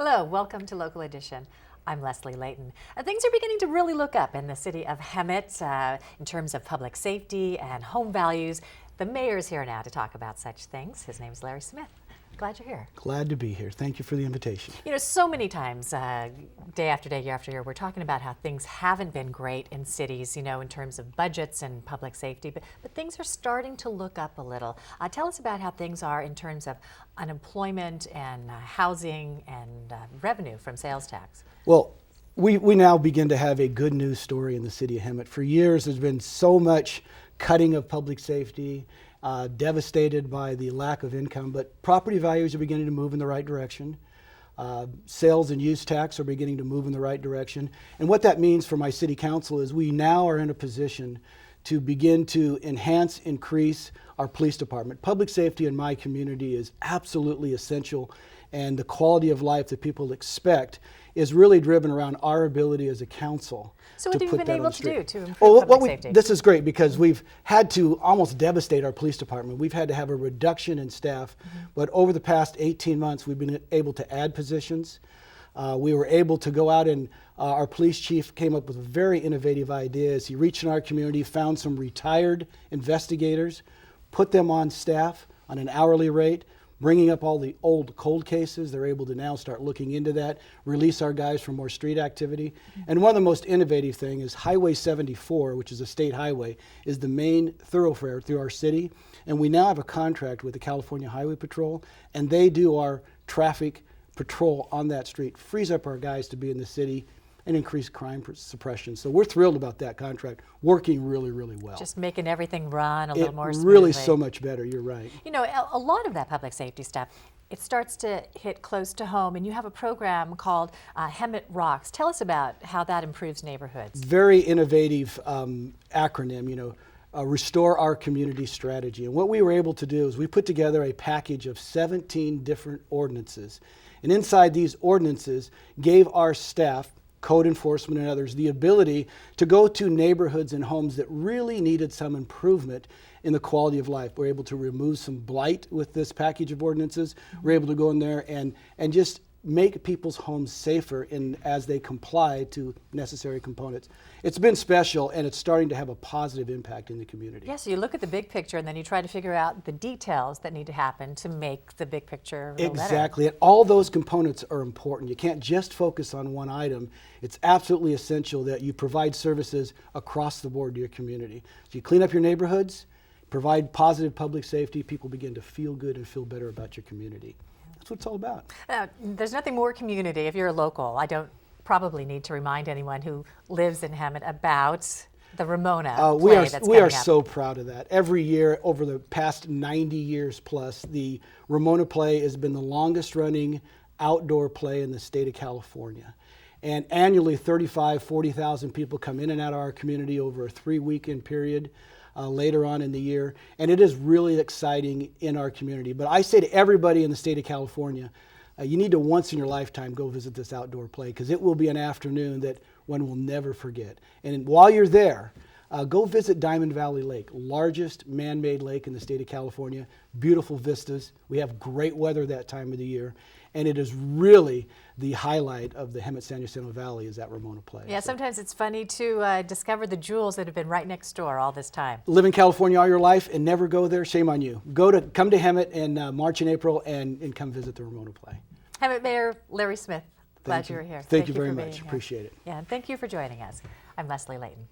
Hello, welcome to Local Edition. I'm Leslie Leyton. Things are beginning to really look up in the city of Hemet in terms of public safety and home values. The mayor's here now to talk about such things. His name's Larry Smith. Glad you're here. Glad to be here. Thank you for the invitation. You know, so many times, day after day, year after year, we're talking about how things haven't been great in cities, you know, in terms of budgets and public safety, but things are starting to look up a little. Tell us about how things are in terms of unemployment and housing and revenue from sales tax. Well, we now begin to have a good news story in the city of Hemet. For years, there's been so much cutting of public safety, devastated by the lack of income, but property values are beginning to move in the right direction. Sales and use tax are beginning to move in the right direction. And what that means for my city council is we now are in a position to begin to enhance, increase our police department. Public safety in my community is absolutely essential, and the quality of life that people expect is really driven around our ability as a council. So what have you been able to do to improve public safety? This is great because we've had to almost devastate our police department. We've had to have a reduction in staff, but over the past 18 months, we've been able to add positions. We were able to go out and our police chief came up with very innovative ideas. He reached in our community, found some retired investigators, put them on staff on an hourly rate, bringing up all the old cold cases. They're able to now start looking into that, release our guys for more street activity. And one of the most innovative things is Highway 74, which is a state highway, is the main thoroughfare through our city. And we now have a contract with the California Highway Patrol, and they do our traffic patrol on that street, frees up our guys to be in the city and increase crime suppression. So we're thrilled about that contract, working really, really well. Just making everything run a little more smoothly. Really so much better, you're right. You know, a lot of that public safety stuff, it starts to hit close to home, and you have a program called Hemet Rocks. Tell us about how that improves neighborhoods. Very innovative acronym, you know, Restore Our Community Strategy. And what we were able to do is we put together a package of 17 different ordinances. And inside these ordinances gave our staff, code enforcement and others, the ability to go to neighborhoods and homes that really needed some improvement in the quality of life. We're able to remove some blight with this package of ordinances. We're able to go in there and just make people's homes safer as they comply to necessary components. It's been special, and it's starting to have a positive impact in the community. Yes, so you look at the big picture and then you try to figure out the details that need to happen to make the big picture a little Exactly, better. and all those components are important. You can't just focus on one item. It's absolutely essential that you provide services across the board to your community. So you clean up your neighborhoods, provide positive public safety, people begin to feel good and feel better about your community. That's what it's all about. There's nothing more community if you're a local. I don't probably need to remind anyone who lives in Hemet about the Ramona play that's coming up. We are so proud of that. Every year over the past 90 years plus, the Ramona play has been the longest running outdoor play in the state of California. And annually 40,000 people come in and out of our community over a 3-weekend period. Later on in the year, and it is really exciting in our community. But I say to everybody in the state of California, you need to once in your lifetime go visit this outdoor play, because it will be an afternoon that one will never forget. And while you're there, go visit Diamond Valley Lake, largest man-made lake in the state of California. Beautiful vistas. We have great weather that time of the year. And it is really the highlight of the Hemet-San Jacinto Valley is that Ramona play. Yeah, sometimes it's funny to discover the jewels that have been right next door all this time. Live in California all your life and never go there, shame on you. Come to Hemet in March and April and come visit the Ramona play. Hemet Mayor Larry Smith, glad you were here. Thank you very much. Appreciate it. Yeah, and thank you for joining us. I'm Leslie Leyton.